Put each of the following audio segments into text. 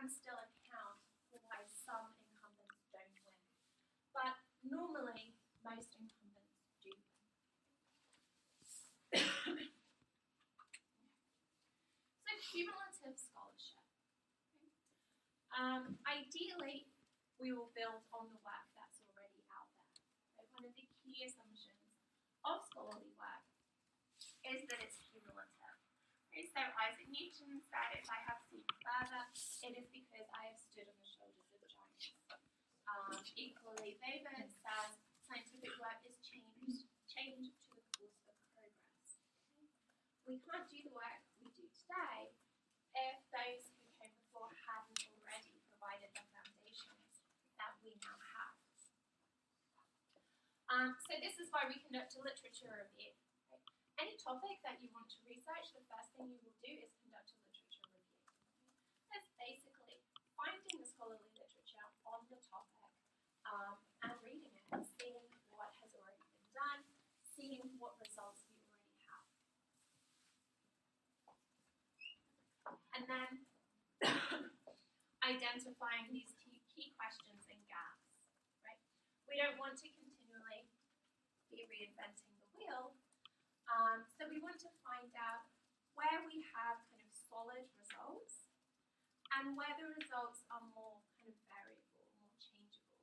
can still account for why some incumbents don't win. But normally, most incumbents do win. So cumulative scholarship. Ideally, we will build on the work that's already out there. Right? One of the key assumptions of scholarly work is that it's cumulative. Okay? So Isaac Newton said, if I have seen further, it is because I have stood on the shoulders of giants. Equally, Weber says scientific work is change to the course of progress. We can't do the work we do today if those who came before hadn't already provided the foundations that we now have. So this is why we conduct a literature review. Right? Any topic that you want to research, the first thing you will do is conduct a literature review. That's basically finding the scholarly literature on the topic and reading it, seeing what has already been done, seeing what results you already have. And then identifying these key questions and gaps, right? We don't want to continually be reinventing the wheel, so we want to find out where we have kind of solid results and where the results are more kind of variable, more changeable.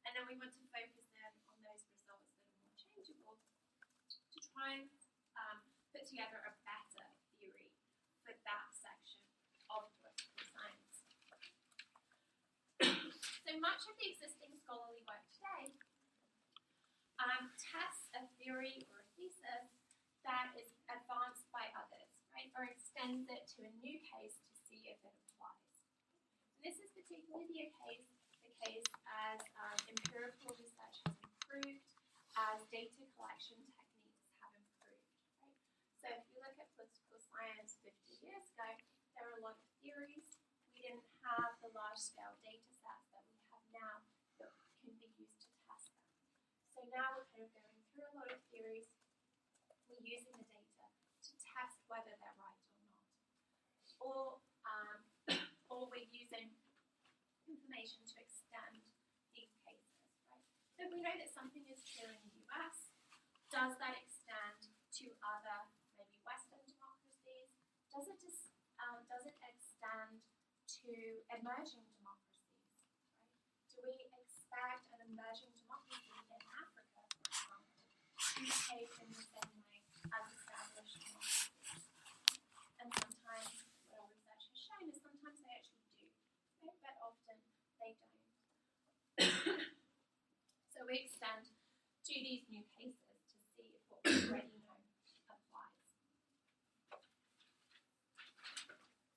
And then we want to focus in on those results that are more changeable to try and put together a better theory for that section of political science. So much of the existing scholarly work today tests a theory or a thesis that is advanced by others, right, or extends it to a new case to see if it applies. And this is particularly the case as empirical research has improved, as data collection techniques have improved. Right? So if you look at political science 50 years ago, there were a lot of theories. We didn't have the large-scale data sets that we have now that can be used to test them. So now we're kind of going through a lot of theories. We're using the data to test whether they're right or not. Or we're using information to extend these cases, right? So if we know that something is true in the US, does that extend to other, maybe Western democracies? Does it extend to emerging democracies, right? Do we expect an emerging democracy in Africa, for example, to behave in the same way as established democracies? And sometimes, what our research has shown is sometimes they actually do, right? But often they don't. So we extend to these new cases to see if what we already know applies.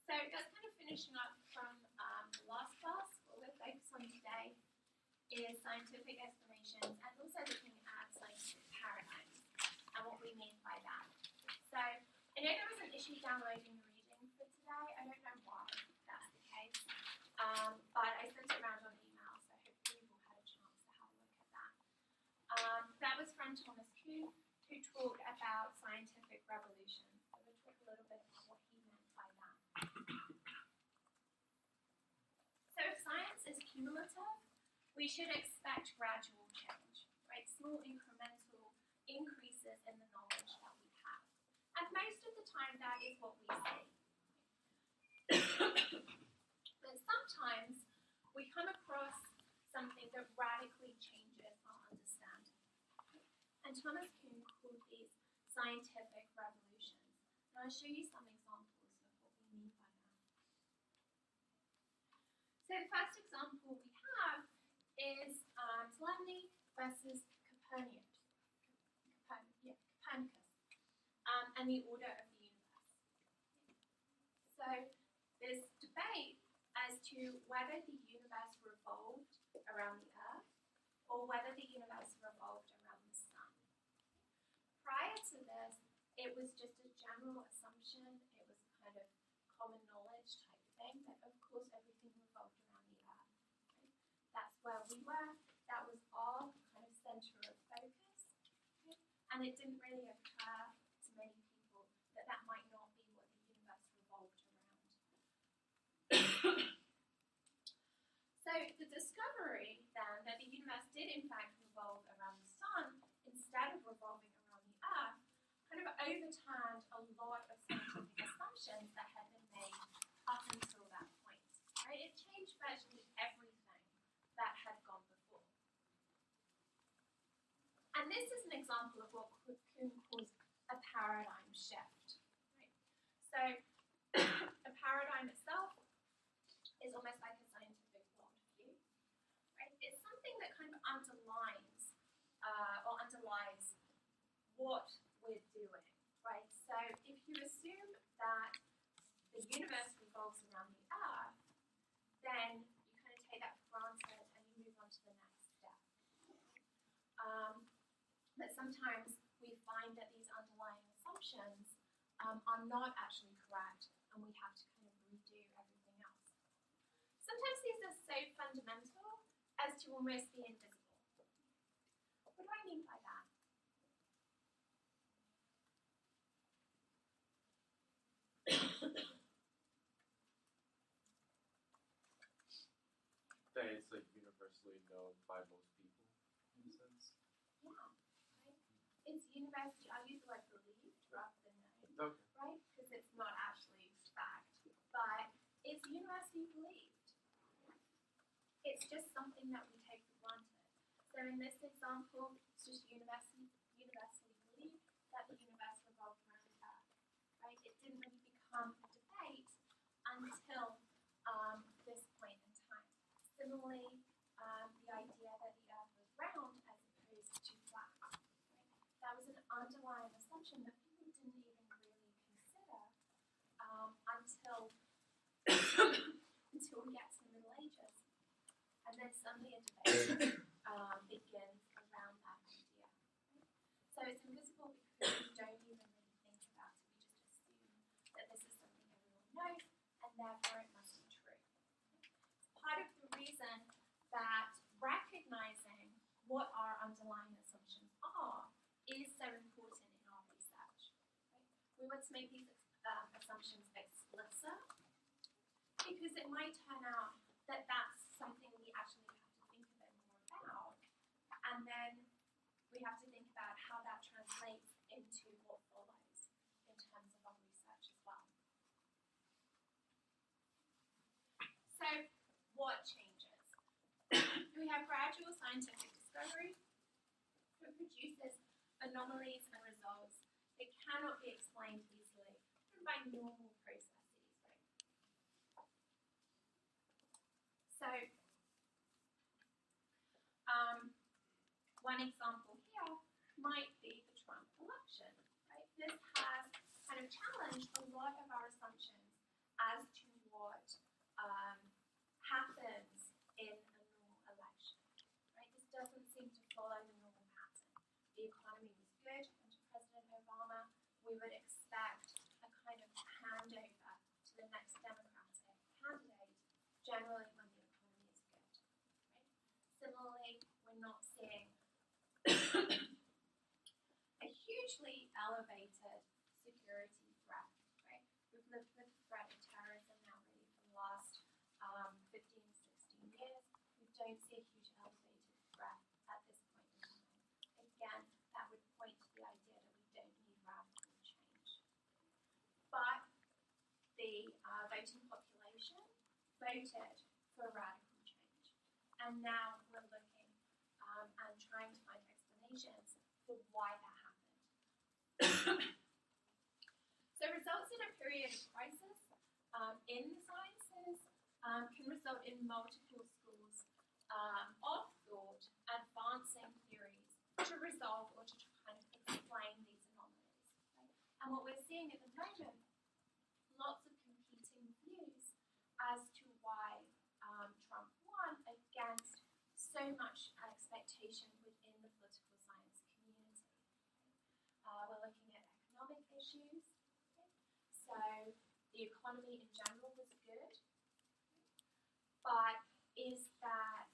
So that's kind of finishing up from the last class. What we're focused on today is scientific explanations and also looking at scientific paradigms and what we mean by that. So I know there was an issue downloading the reading for today. I don't know why that's the case, but I sent it around on email, so hopefully you've all had a chance to have a look at that. That was from Thomas Kuhn, who talked about scientific revolutions. So we'll talk a little bit about what he meant by that. So if science is cumulative, we should expect gradual change, right? Small incremental increases in the knowledge that we have. And most of the time that is what we see. But sometimes we come across something that radically changes our understanding. And Thomas Kuhn called these scientific revolutions. And I'll show you some examples of what we mean by that. So the first example we have is Ptolemy versus Copernicus, and the order of the universe. So there's debate as to whether the universe revolved around the Earth or whether the universe revolved around the Sun. Prior to this, it was just a general assumption. It was kind of common knowledge type thing that, of course, everything revolved around the Earth. Right? That's where we were. That was our kind of center of focus. Okay? And it didn't really occur to many people that that might not be what the universe revolved around. the discovery then that the universe did in fact revolve around the sun instead of revolving around the Earth kind of overturned a lot of scientific assumptions that had been made up until that point. Right? It changed virtually everything that had gone before. And this is an example of what Kuhn calls a paradigm shift. Right? So a paradigm itself is almost like a scientific worldview. Right? It's something that kind of underlies what we're doing. Right? So if you assume that the universe revolves around the Earth, then you kind of take that for granted and you move on to the next step. But sometimes we find that these underlying assumptions are not actually correct, and we have to kind of redo everything else. Sometimes these are so fundamental as to almost be invisible. What do I mean by that? That it's like universally known by most people, in a sense. Yeah, right? It's universally, I use the word believed rather than known, Okay. right? Because it's not actually fact, but it's universally believed. It's just something that we take for granted. So in this example, it's just universally believed that the universe revolved around the Earth, right? It didn't really become a debate until this point in time. Similarly, the idea that the Earth was round as opposed to flat, right? That was an underlying assumption that people didn't even really consider until we get to the Middle Ages. And then suddenly a debate begins around that idea. Right? So it's invisible because we don't even really think about it. We just assume that this is something everyone knows, and therefore it must be true. It's part of the reason that recognizing what our underlying assumptions are is so important in our research. Right? We want to make these assumptions explicit because it might turn out that that's something we actually have to think a bit more about, and then we have to think about how that translates into what follows in terms of our research as well. So, what changes? We have gradual scientific discovery that produces anomalies and results that cannot be explained easily by normal processes. Right? So, one example here might be the Trump election. Right? This has kind of challenged a lot of our assumptions as to what happens in a normal election. Right? This doesn't seem to follow the normal pattern. The economy was good under President Obama. We would expect a kind of handover to the next Democratic candidate, generally when the economy is good. Right? Similarly, we're not seeing a hugely elevated security threat. Right? We've lived with the threat of terrorism now really for the last 15, 16 years. We don't see a huge elevated threat at this point in time. Again, that would point to the idea that we don't need radical change. But the voting population voted for radical change. And now we're looking and trying to find explanations for why that happened. So results in a period of crisis in the sciences can result in multiple schools of thought advancing theories to resolve or to kind of explain these anomalies. Right? And what we're seeing at the moment, lots of competing views as to why Trump won against so much expectation within the political science community. We're looking at economic issues. Okay? So the economy in general was good, but is that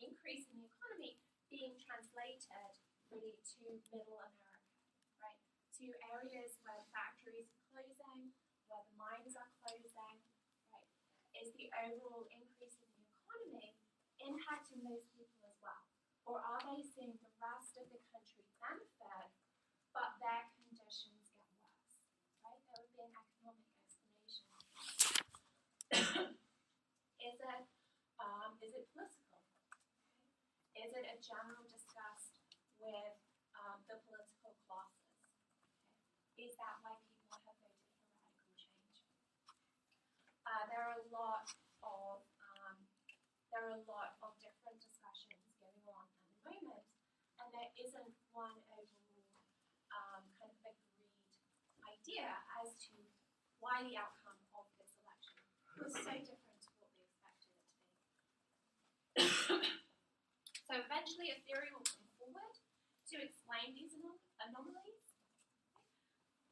increase in the economy being translated really to middle America, right? To areas where factories are closing, where the mines are closing, right? Is the overall increase in the economy impacting those people as well? Or are they seeing the rest of the country benefit, but their conditions get worse? Right? There would be an economic explanation. Is it political? Is it a general disgust with the political classes? Is that why people have voted for radical change? There are a lot of different discussions going on at the moment, and there isn't one overall kind of agreed idea as to why the outcome of this election was so different to what we expected it to be. So eventually a theory will come forward to explain these anomalies,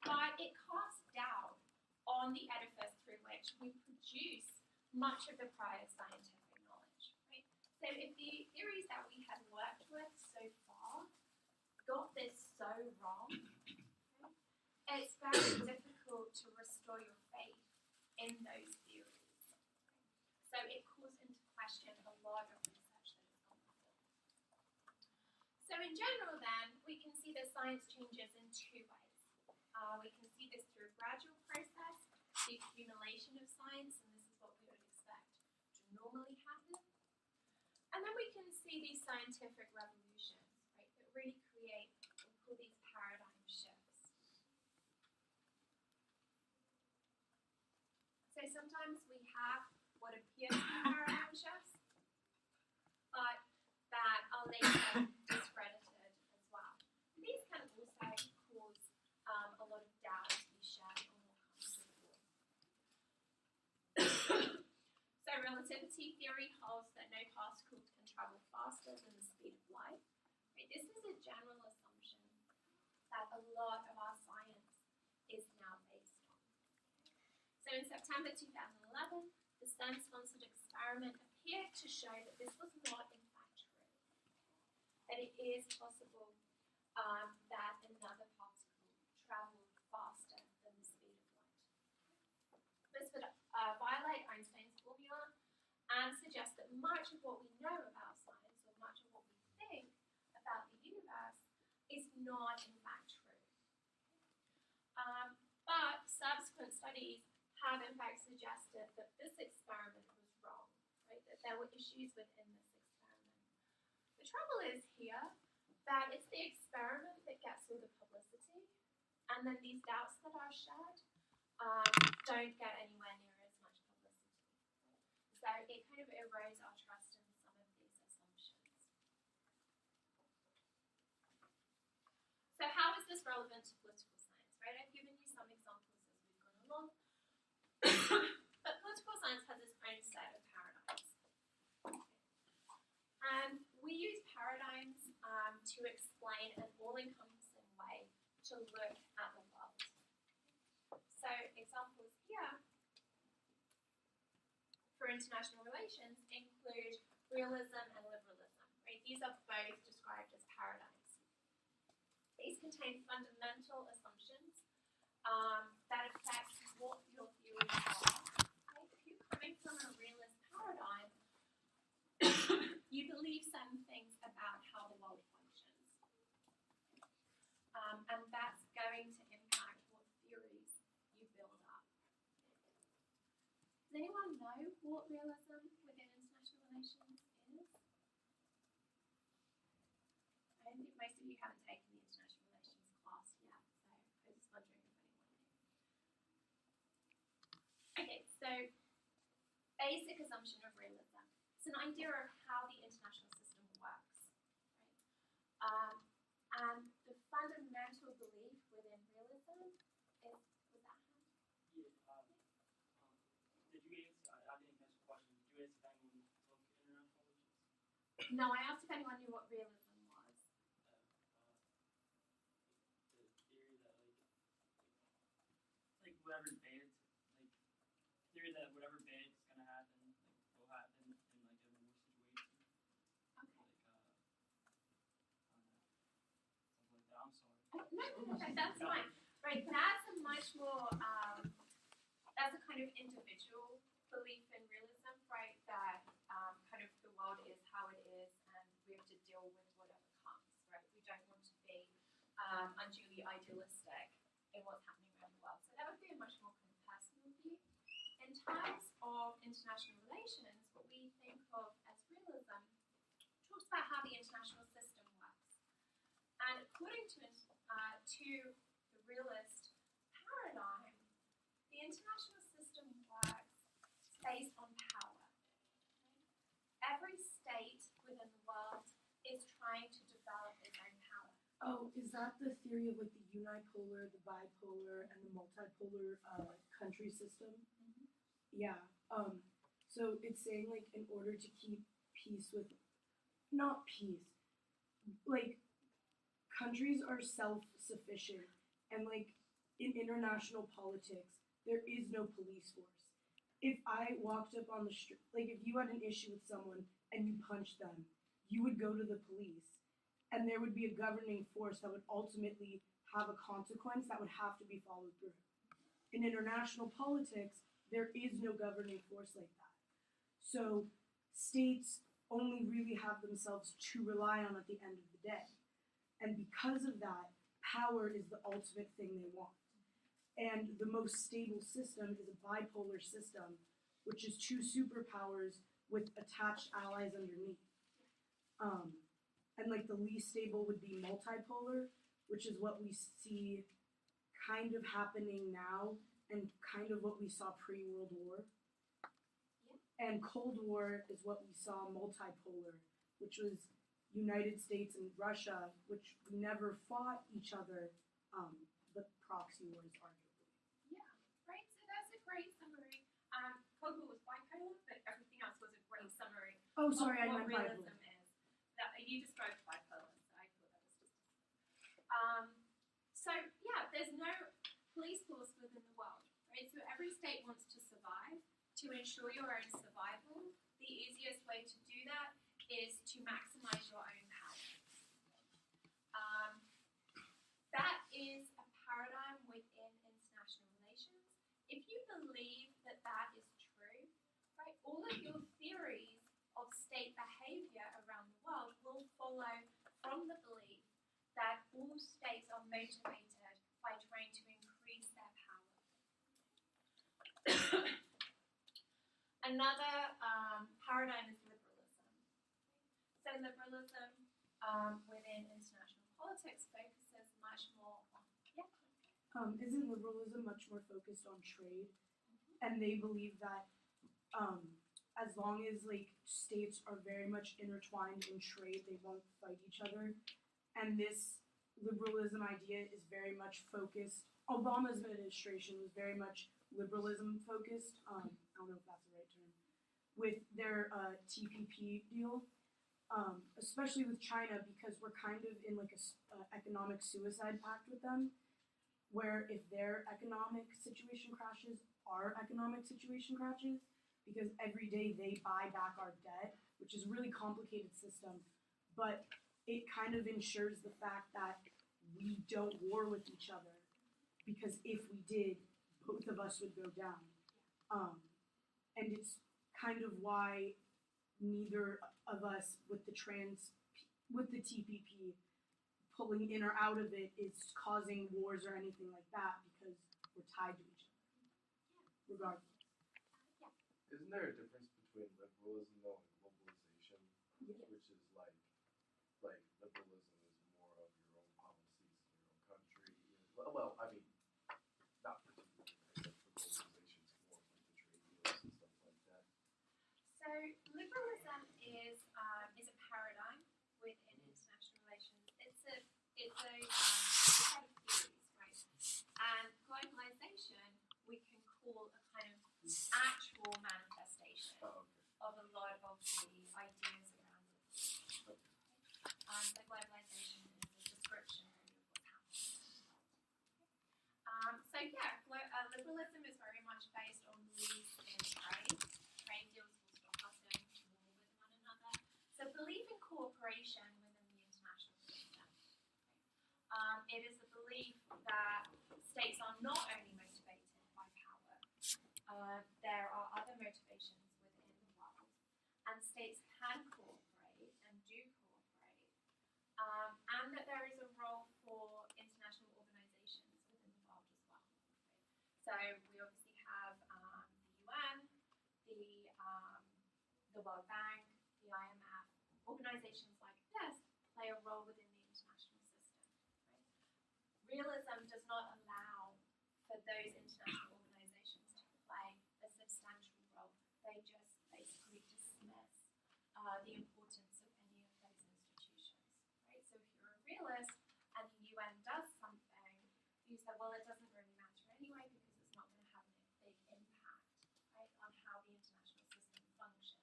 but it casts doubt on the edifice through which we produce much of the prior scientific knowledge. Right? So if the theories that we had worked with so far got this so wrong, right, it's very difficult to restore your faith in those theories. So it calls into question a lot of research that has gone before. So in general then, we can see that science changes in two ways. We can see this through a gradual process, the accumulation of science, and this is what we would expect to normally happen. And then we can see these scientific revolutions, right, that really create what we call these paradigm shifts. So sometimes we have what appear to be paradigm shifts, but that are later discredited as well. These can also cause a lot of doubt to be shared on what comes before. So relativity theory holds that no particle can travel faster than the speed of light. Right? This is a general assumption that a lot of our science is now based on. So in September 2011, the CERN-sponsored experiment appeared to show that this was not in fact true. That it is possible that another particle traveled faster than the speed of light. This would violate Einstein's formula and suggest that much of what we know about science, or much of what we think about the universe, is not in fact true. But subsequent studies have in fact suggested that this experiment was wrong, right? That there were issues within this experiment. The trouble is here that it's the experiment that gets all the publicity, and then these doubts that are shared don't get anywhere near as much publicity. So it kind of erodes our trust in some of these assumptions. So how is this relevant to political science, right? I've given you some examples as we've gone along. But political science has its own set of paradigms. And we use paradigms to explain an all-encompassing way to look at the world. So examples here for international relations include realism and liberalism. Right? These are both described as paradigms. These contain fundamental assumptions that affect what your theories are. Right? If you're coming from a realist paradigm, you believe certain things about how the world functions. And that's going to impact what theories you build up. Does anyone know what realism within international relations is? I think most of you haven't taken the international relations class yet, so I was just wondering if anyone knew. Okay, so basic assumption of realism. It's an idea of how the international system works. Right? And the fundamental belief within realism is, was that hand? Yeah. Did you answer? I didn't answer the question. Did you answer that when we took international relations? No, I asked if anyone knew what realism was. The theory that like whatever's bad, like theory that whatever bad is gonna happen, like will happen in like a war situation. Okay. Like something like that. I'm sorry. No, that's fine. Right, that's a much more, that's a kind of individual belief in realism, right, that kind of the world is unduly idealistic in what's happening around the world. So that would be a much more kind of personal view. In terms of international relations, what we think of as realism talks about how the international system works. And according to the realist paradigm, the international system works based on power. Every state within the world is trying to develop its own power. Oh, is that the theory of like the unipolar, the bipolar, and the multipolar country system? Yeah. So it's saying like in order to keep peace with, not peace, like countries are self-sufficient, and like in international politics, there is no police force. If I walked up on the street, like if you had an issue with someone and you punched them, you would go to the police, and there would be a governing force that would ultimately have a consequence that would have to be followed through. In international politics, there is no governing force like that. So states only really have themselves to rely on at the end of the day. And because of that, power is the ultimate thing they want. And the most stable system is a bipolar system, which is two superpowers with attached allies underneath. And like the least stable would be multipolar, which is what we see kind of happening now and kind of what we saw pre-World War. And Cold War is what we saw multipolar, which was United States and Russia, which never fought each other, but proxy wars, arguably. Yeah, right. So that's a great summary. Cold War was bipolar, but everything else was a great summary. Oh, sorry, I what meant realism bipolar. is. That you described bipolar, so I thought that was just. So yeah, there's no police force within the world, right? So every state wants to survive. To ensure your own survival, the easiest way to do that is to maximize your own power. That is a paradigm within international relations. If you believe that that is true, right, all of your theories of state behavior around the world will follow from the belief that all states are motivated by trying to increase their power. Another paradigm is liberalism. So liberalism within international politics focuses much more on, Isn't liberalism much more focused on trade? And they believe that as long as like states are very much intertwined in trade, they won't fight each other. And this liberalism idea is very much focused. Obama's administration was very much liberalism focused. I don't know if that's the right term. With their TPP deal, especially with China, because we're kind of in like a economic suicide pact with them, where if their economic situation crashes, our economic situation crashes, because every day they buy back our debt, which is a really complicated system, but it kind of ensures the fact that we don't war with each other, because if we did, both of us would go down. And it's kind of why neither of us with the TPP pulling in or out of it is causing wars or anything like that, because we're tied to each other, regardless. Isn't there a difference between liberalism though and globalization? Yeah. Which is like liberalism is more of your own policies in your own country. Well, I mean, not particularly, I guess, but globalization is more of like the trade deals and stuff like that. So liberalism is a paradigm within international relations. It's a set of theories, right? And globalization we can call a kind of actual manifestation Oh, okay. of a lot of the ideas around it. Okay. So globalization is a description really of what's happening. So yeah, liberalism is very much based on beliefs in trade. Trade deals will stop us going to war with one another. So belief in cooperation within the international system. It is a belief that states are not only motivated by power. There are other motivations within the world, and states can cooperate and do cooperate, and that there is a role for So we obviously have the UN, the World Bank, the IMF, organizations like this play a role within the international system. Right? Realism does not allow for those international organizations to play a substantial role. They just basically dismiss the importance of any of those institutions. Right? So if you're a realist and the UN does something, you say, well, it doesn't really matter anyway because it's not going to have a big impact, right, on how the international system functions.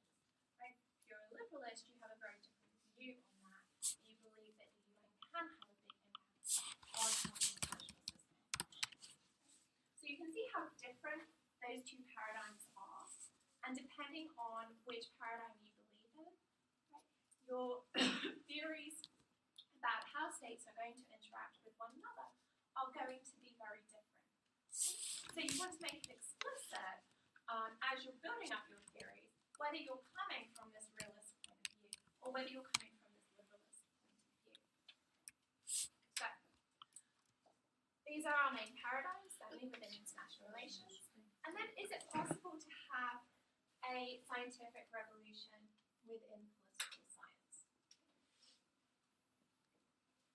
Right? If you're a liberalist, you have a very different view on that. You believe that the UN can have a big impact on how the international system functions. So you can see how different those two paradigms are, and depending on which paradigm you believe in, right, your theories about how states are going to interact with one another are going to be very different. So you want to make it explicit as you're building up your theories, whether you're coming from this realist point of view or whether you're coming from this liberalist point of view. So these are our main paradigms, certainly within international relations. And then is it possible to have a scientific revolution within political science?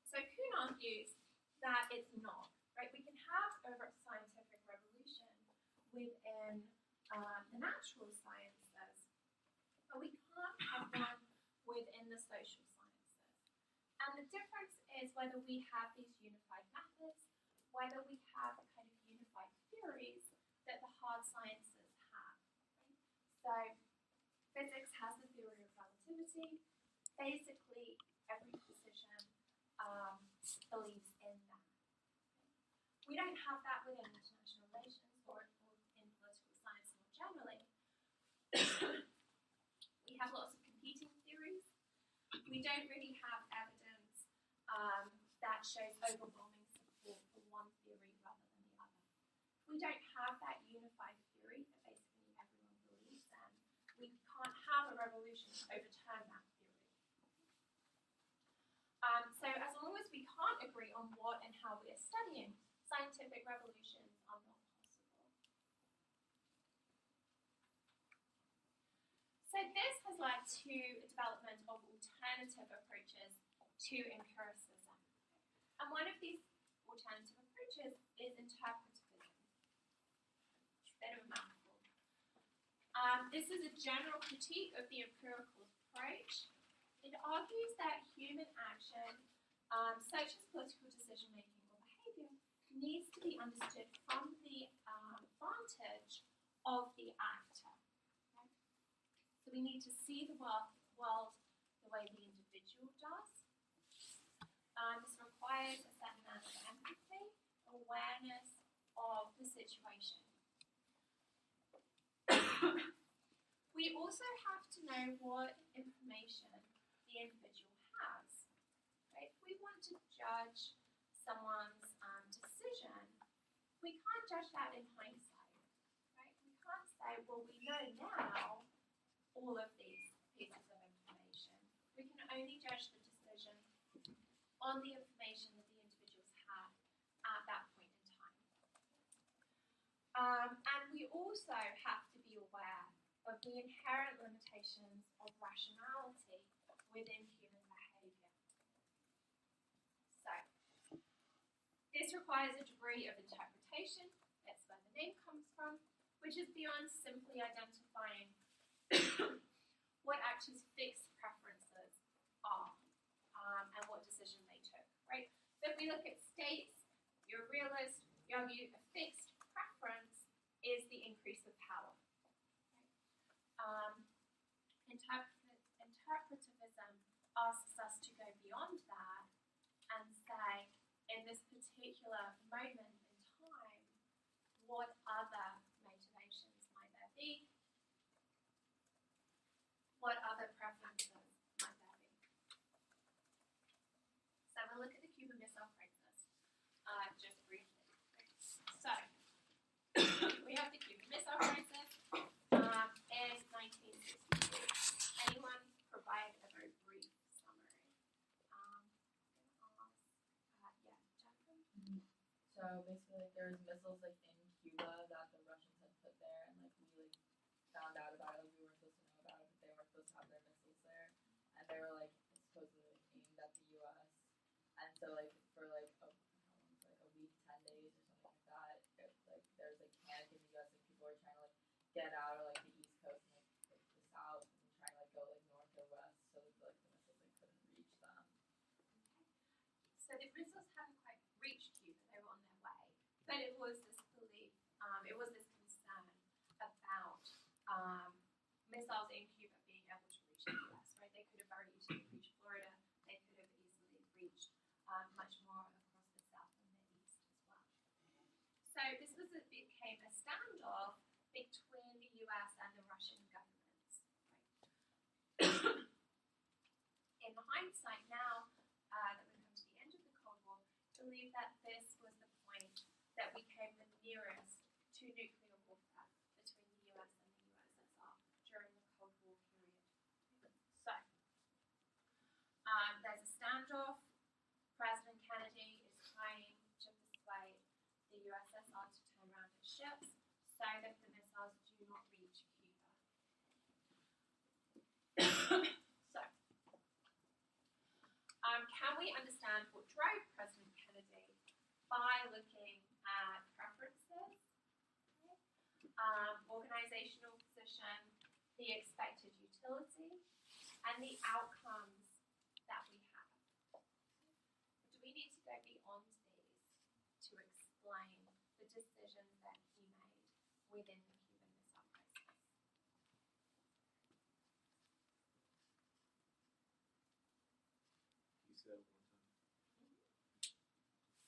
So Kuhn argues that it's not, right? We can have a scientific revolution within the natural sciences, but we can't have one within the social sciences. And the difference is whether we have these unified methods, whether we have kind of unified theories that the hard sciences have. Right? So physics has the theory of relativity. Basically, every physician believes in that. We don't have that within international relations or in political science more generally. We have lots of competing theories. We don't really have evidence that shows overwhelming support for one theory rather than the other. We don't have that unified theory that basically everyone believes in. We can't have a revolution to overturn that theory. So as long as we can't agree on what and how we are studying, scientific revolutions are not possible. So this has led to the development of alternative approaches to empiricism. And one of these alternative approaches is interpretivism. Bit of a mouthful. This is a general critique of the empirical approach. It argues that human action, such as political decision-making or behavior, needs to be understood from the vantage of the actor. Right? So we need to see the world the way the individual does. This requires a certain amount of empathy, awareness of the situation. We also have to know what information the individual has. Right? If we want to judge someone's decision, we can't judge that in hindsight. Right? We can't say, well, we know now all of these pieces of information. We can only judge the decision on the information that the individuals had at that point in time. And we also have to be aware of the inherent limitations of rationality within human behavior. So, this requires a degree of interpretation, that's where the name comes from, which is beyond simply identifying what actors' fixed preferences are and what decision they took, right? So if we look at states, you're a realist, you argue a fixed preference is the increase of power. Interpretivism asks us to go beyond that and say, in this particular moment in time, what other motivations might there be? What other preferences might there be? So we'll look at the Cuban Missile Crisis just briefly. So, we have the Cuban Missile Crisis in 1962. Anyone provide a very brief summary? I'm going to ask, Jennifer? So basically, there was missiles like in Cuba that the Russians had put there, and like we like found out about it. Like we weren't supposed to know about it, but they weren't supposed to have their missiles there, and they were like supposedly aimed at the U.S. And so like for like how long was it, like a week, 10 days or something like that, like there was like panic in the U.S. and people were trying to like get out of like the East Coast and like the South and trying to like go like north or west so that like the missiles like couldn't reach them. So the missiles hadn't quite reached Cuba; they were on their way. But it was this belief, it was this concern about missiles in Cuba being able to reach the US, right? They could have very easily reached Florida. They could have easily reached much more across the South and the East as well. So this became a standoff between the US and the Russian governments. Right? In hindsight now, that we've come to the end of the Cold War, I believe that this was the point that we came the nearest to nuclear warfare between the US and the USSR during the Cold War period. So, there's a standoff. President Kennedy is trying to persuade the USSR to turn around its ships so that the missiles do not reach Cuba. So, can we understand what drove President Kennedy by looking at preferences, organizational position, the expected utility, and the outcomes that we have? Do we need to go beyond these to explain the decisions that he made within the Cuban Missile Crisis? You said it one time.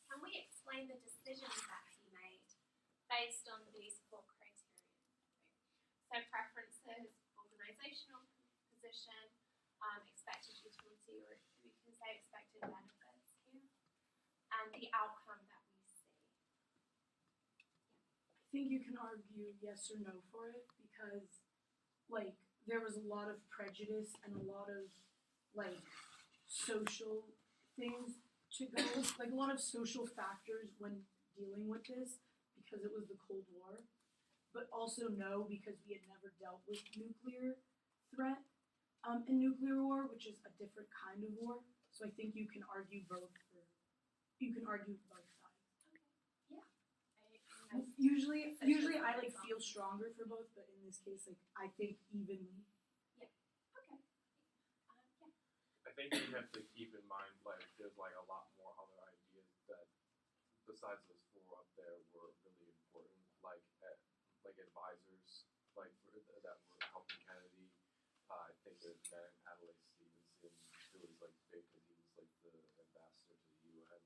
Can we explain the decisions that he made based on these 4 criteria? So preferences, organizational position, expected utility, or we can say expected benefits here, and the outcome that we see. I think you can argue yes or no for it because, like, there was a lot of prejudice and a lot of, like, social things to go, like, a lot of social factors when dealing with this because it was the Cold War, but also no because we had never dealt with nuclear threat and nuclear war, which is a different kind of war. So I think you can argue both sides. Yeah. Usually I like feel stronger for both, but in this case, like I think evenly. Okay. Yeah. I think you have to keep in mind, like, there's like a lot more other ideas that, besides those 4 up there, were really important, like advisors, like that were helping Kennedy. I think there's a man, Adlai Stevenson, who was like big because he was like the ambassador to the UN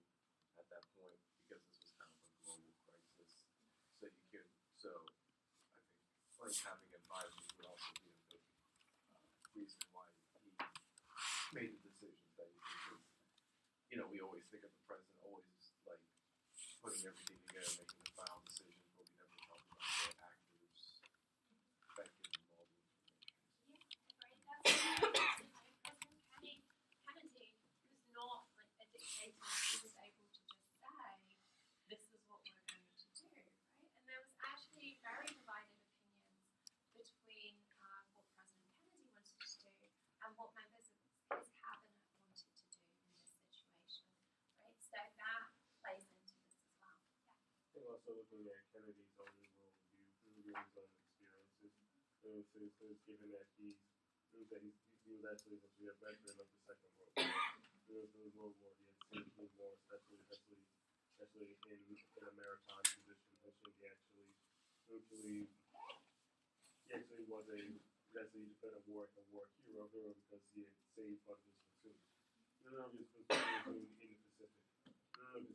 at that point, because this was kind of a global crisis. So I think like having advisors would also be a big reason why he made the decisions that he did. We always think of the president always like putting everything together, making the final decision, but we never talk about the actors that get involved in information. Right. That's President Kennedy was not like a dictator. He was able to just say, "This is what we're going to do," right? And there was actually very divided opinions between what President Kennedy wanted to do and what members of his cabinet wanted to do in this situation, right? So that plays into this as well. Yeah. And also looking at Kennedy's own worldview, his own experiences, it's given that he was actually a veteran of the Second World War. The World War, he had seen the war, especially in a maritime position. He actually declared a war hero because he had saved one of his platoons. None of his platoons in the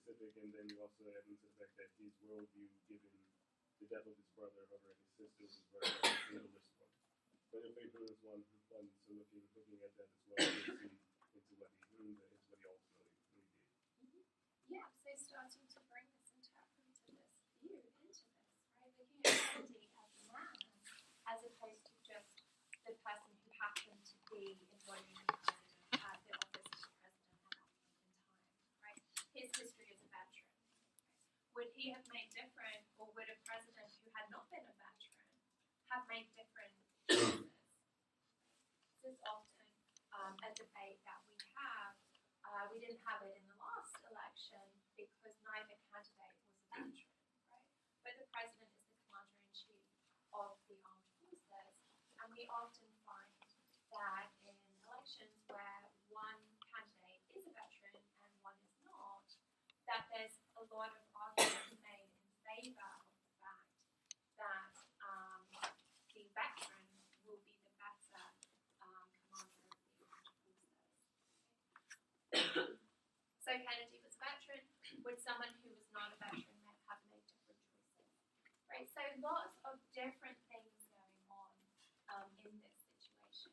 Pacific, and then you also add into the fact that his worldview, given the death of his brother and his sister, was very fatalist one. But if fatalist one, so looking at that as well, you see into what he ultimately did. Yeah, so starting to bring this interpretive view into this, right? Looking at Kennedy as a man, as opposed to just the person who happened to be embodying the president at the office of the president at that point in time, right? His history as a veteran. Right? would he have made different, or would a president who had not been a veteran have made different choices? This is often a debate that we have. We didn't have it in the last election because neither candidate was a veteran, right? But the president is the commander-in-chief of the armed forces, and we often find that in elections where one candidate is a veteran and one is not, that there's a lot of arguments made in favor of the fact that the veteran will be the better commander of the armed forces. So Kennedy was a veteran. Would someone who was not a veteran have made different choices? Right. So lots of different things going on in this situation.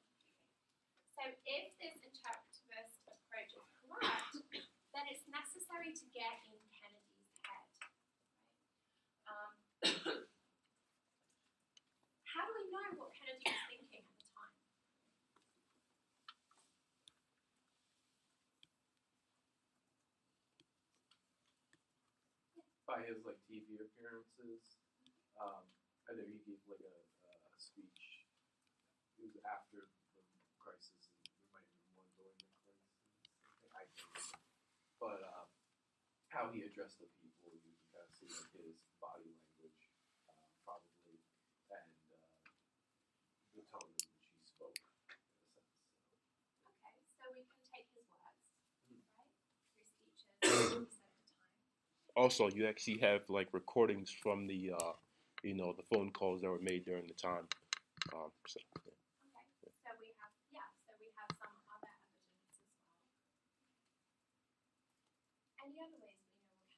So if this interpretivist approach is correct, then it's necessary to get in Kennedy's head. Right? How do we know what Kennedy was thinking at the time? By his like TV appearances, I know he gave like a speech. It was after the crisis, and there might have been one during the crisis. I think, but how he addressed the people, you can kind of see like his body language, probably, and the tone in which he spoke, in a sense. Okay, so we can take his words, right? Through speeches he said at the time. Also, you actually have like recordings from the, the phone calls that were made during the time. So, yeah. Okay, so we have some other evidence as well. Any other ways we know what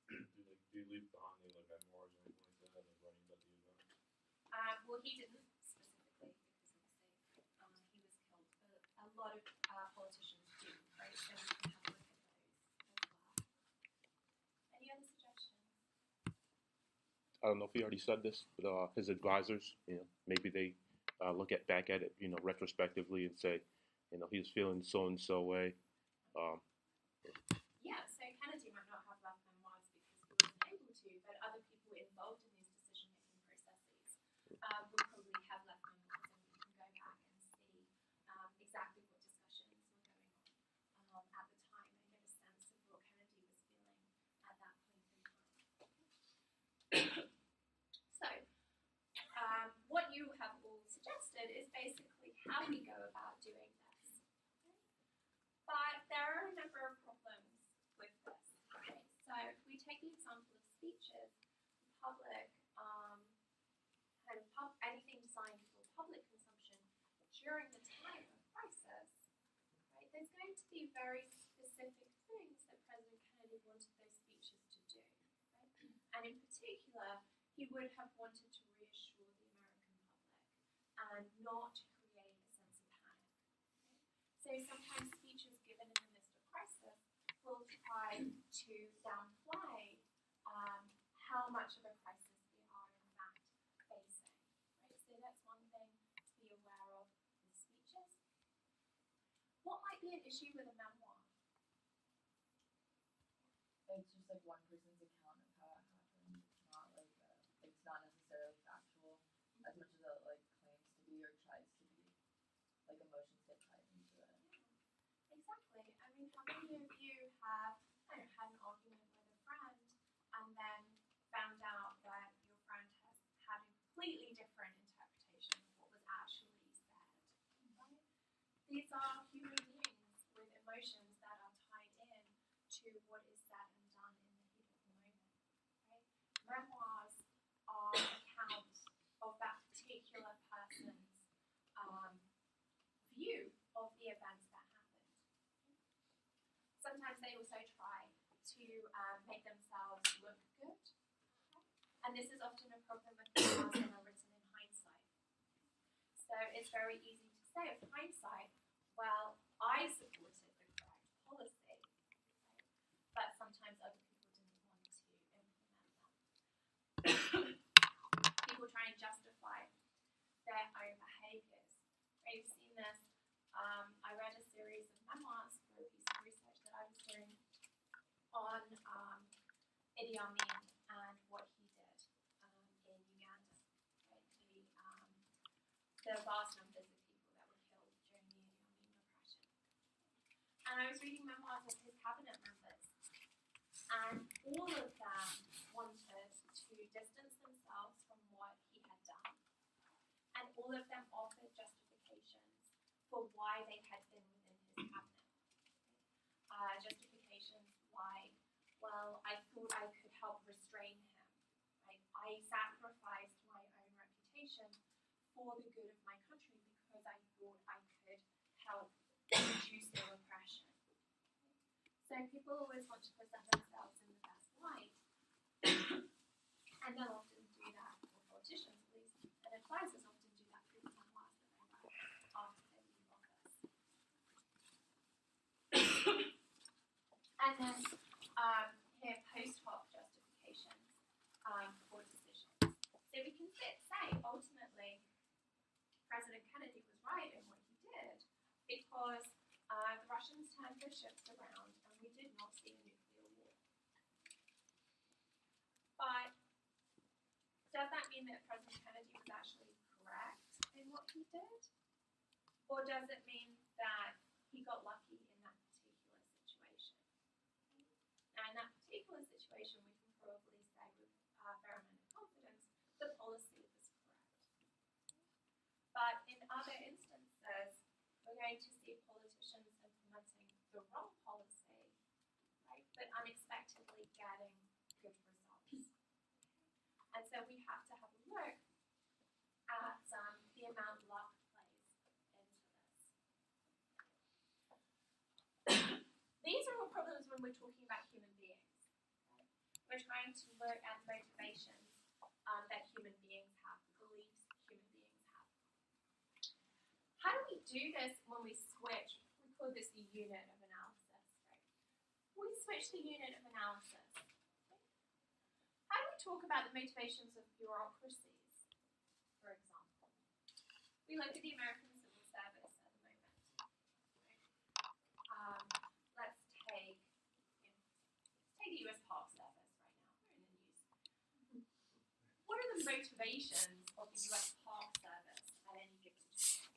Kennedy was thinking? Do you leave behind any like memoirs or anything like that, like writing about the event? Well, he didn't specifically because obviously he was killed, but a lot of politicians do, right? So we can have a look at those as well. Any other suggestions? I don't know if he already said this, but his advisors, maybe they look back at it, retrospectively and say, he was feeling so and so way. Yeah, so Kennedy might not have left memoirs because he wasn't able to, but other people involved in these decision-making processes would probably have left memoirs, and we can go back and see exactly what discussions were going on at the time and get a sense of what Kennedy was feeling at that point in time. So, what you have all suggested is basically how we go about doing this. But there are a number of problems with this. Okay? So if we take the example of speeches, public, anything designed for public consumption during the time of crisis, right? There's going to be very specific things that President Kennedy wanted those speeches to do, right? And in particular, he would have wanted to reassure the American public and not create a sense of panic. So sometimes speeches given in the midst of crisis will try to downplay how much of a crisis we are in fact facing. Right? So that's one thing to be aware of with speeches. What might be an issue with a memoir? It's just like one person's account of how it happened. It's not like it's not necessarily factual as much as it like claims to be or tries to be. Like emotions get tied into it. Exactly. I mean, how many of you have had an argument with a friend and then found out that your friend has had a completely different interpretation of what was actually said? Right? These are human beings with emotions that are tied in to what is said and done in the heat of the moment. Right? Memoirs are accounts of that particular person's view of the events that happened. Sometimes they also try to make themselves look good. And this is often a problem with memoirs that are written in hindsight. So it's very easy to say with hindsight, well, I supported the correct policy, right? But sometimes other people didn't want to implement that. People try and justify their own behaviors. Right? You've seen this. I read a series of memoirs for a piece of research that I was doing on Idi Amin and what he did in Uganda, right? The vast numbers of people that were killed during the Idi Amin repression. And I was reading memoirs of his cabinet members, and all of them wanted to distance themselves from what he had done, and all of them offered justifications for why they had been within his cabinet. Justifications like, well, I thought I could help restrain him. Right? I sacrificed my own reputation for the good of my country because I thought I could help reduce their oppression. So people always want to present themselves in the best light, and they'll often do that, or politicians at least, and advisors often do that through the memoirs that they write after they leave office. And then here, post hoc justifications for decisions. So we can say ultimately President Kennedy was right in what he did because the Russians turned their ships around and we did not see a nuclear war. But does that mean that President Kennedy was actually correct in what he did? Or does it mean that he got lucky in that particular situation? Now, in that particular situation, we can probably say with a fair amount of confidence the policy was correct. But in other instances, we're going to see politicians implementing the wrong policy, right, but unexpectedly getting good results. And so we have to have a look at the amount luck plays into this. These are all problems when we're talking about human beings. Right? We're trying to look at motivations that human beings have, beliefs human beings have. How do we do this when we switch? We call this the unit of analysis, right? We switch the unit of analysis. How do we talk about the motivations of bureaucracies, for example? We look at the American Civil Service at the moment. Right? Let's take the U.S. Park Service right now. We're in the news. What are the motivations of the U.S. Park Service at any given time?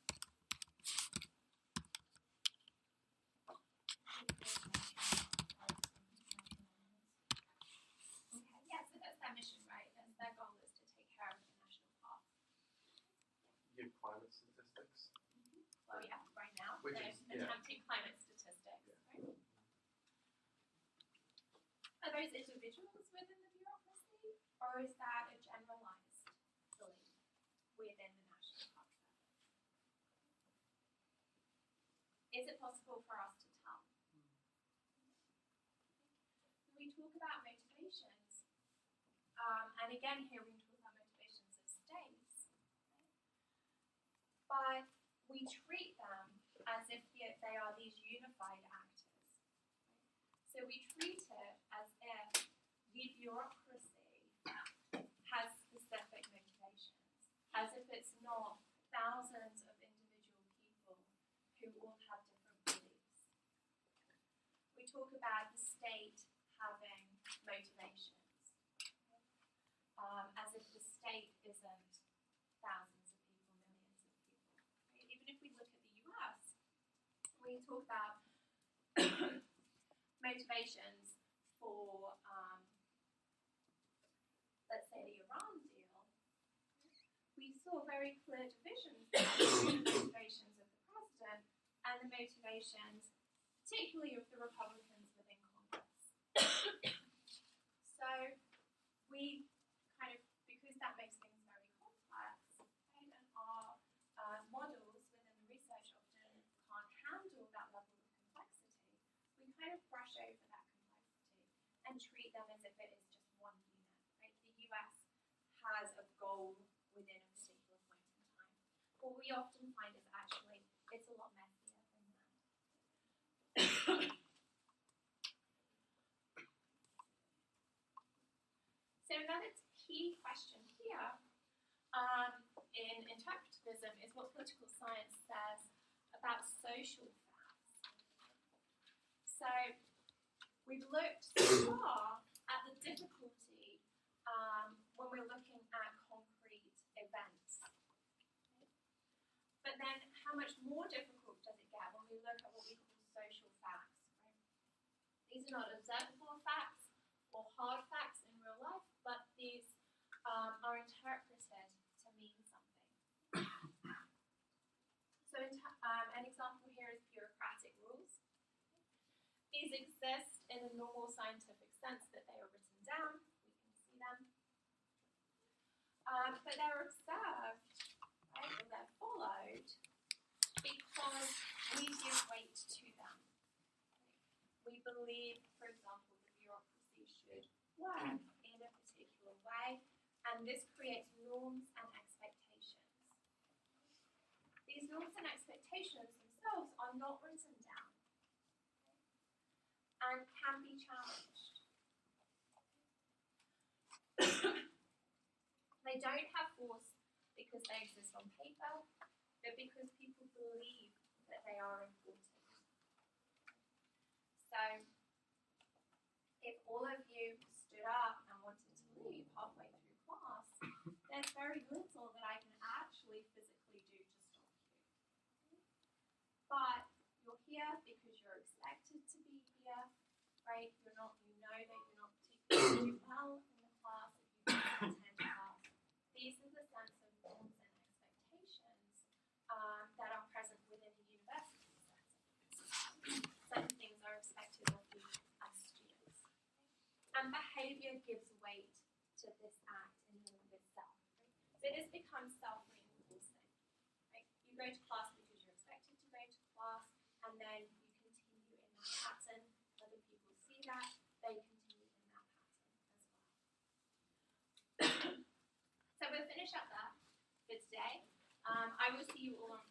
Okay, yeah, so that's their mission, right? That's their goal is to take care of the national parks. Give climate statistics. Well, yeah, right now Which they're is, yeah. attempting climate statistics, Yeah. right? Are those individuals within the bureaucracy, or is that a generalized belief within the National Park Service? Is it possible for us to tell? When we talk about motivations, and again here we talk about motivations of states, right? But we treat them as if they are these unified actors. Right? So we treat it as if the bureaucracy has specific motivations, as if it's not thousands of individual people who all have different beliefs. We talk about the state having motivations, as if the state isn't thousands of people, millions of people. Right? Even if we look at the US, we talk about motivations for, let's say, the Iran deal. We saw very clear divisions between the motivations of the president and the motivations, particularly of the Republicans within Congress. So we kind of, because that makes things very complex, right, and our models within the research often can't handle that level of complexity, we kind of brush over that complexity and treat them as if it is just one unit, right? The US has a goal within a particular point in time. What we often find is actually it's a lot messier than that. So another key question here in interpretivism is what political science says about social facts. So we've looked so far at the difficulty when we're looking at concrete events. But then how much more difficult does it get when we look at what we call social facts, right? These are not observable facts or hard facts in real life, but these are interpreted to mean something. So an example here is bureaucratic rules. These exist in a normal scientific sense that they are written down, we can see them. But they're observed, right, or they're followed because we give weight to them. We believe, for example, the bureaucracy should work in a particular way, and this creates norms and expectations. These norms and expectations themselves are not written down and can be challenged. They don't have force because they exist on paper, but because people believe that they are important. So, if all of you stood up and wanted to leave halfway through class, there's very little that I can actually physically do to stop you. But you're here because you're expected to be here, right? You know that you're not particularly do well in the class if you don't attend class. These are the sense of norms and expectations that are present within a university setting. Certain things are expected of you as students. And behaviour gives weight to this act in and of itself. Right? So this becomes self-reinforcing. Right? You go to class because you're expected to go to class, and then you continue in that pattern. Other people see that, they continue in that pattern as well. So we'll finish up there for today. I will see you all on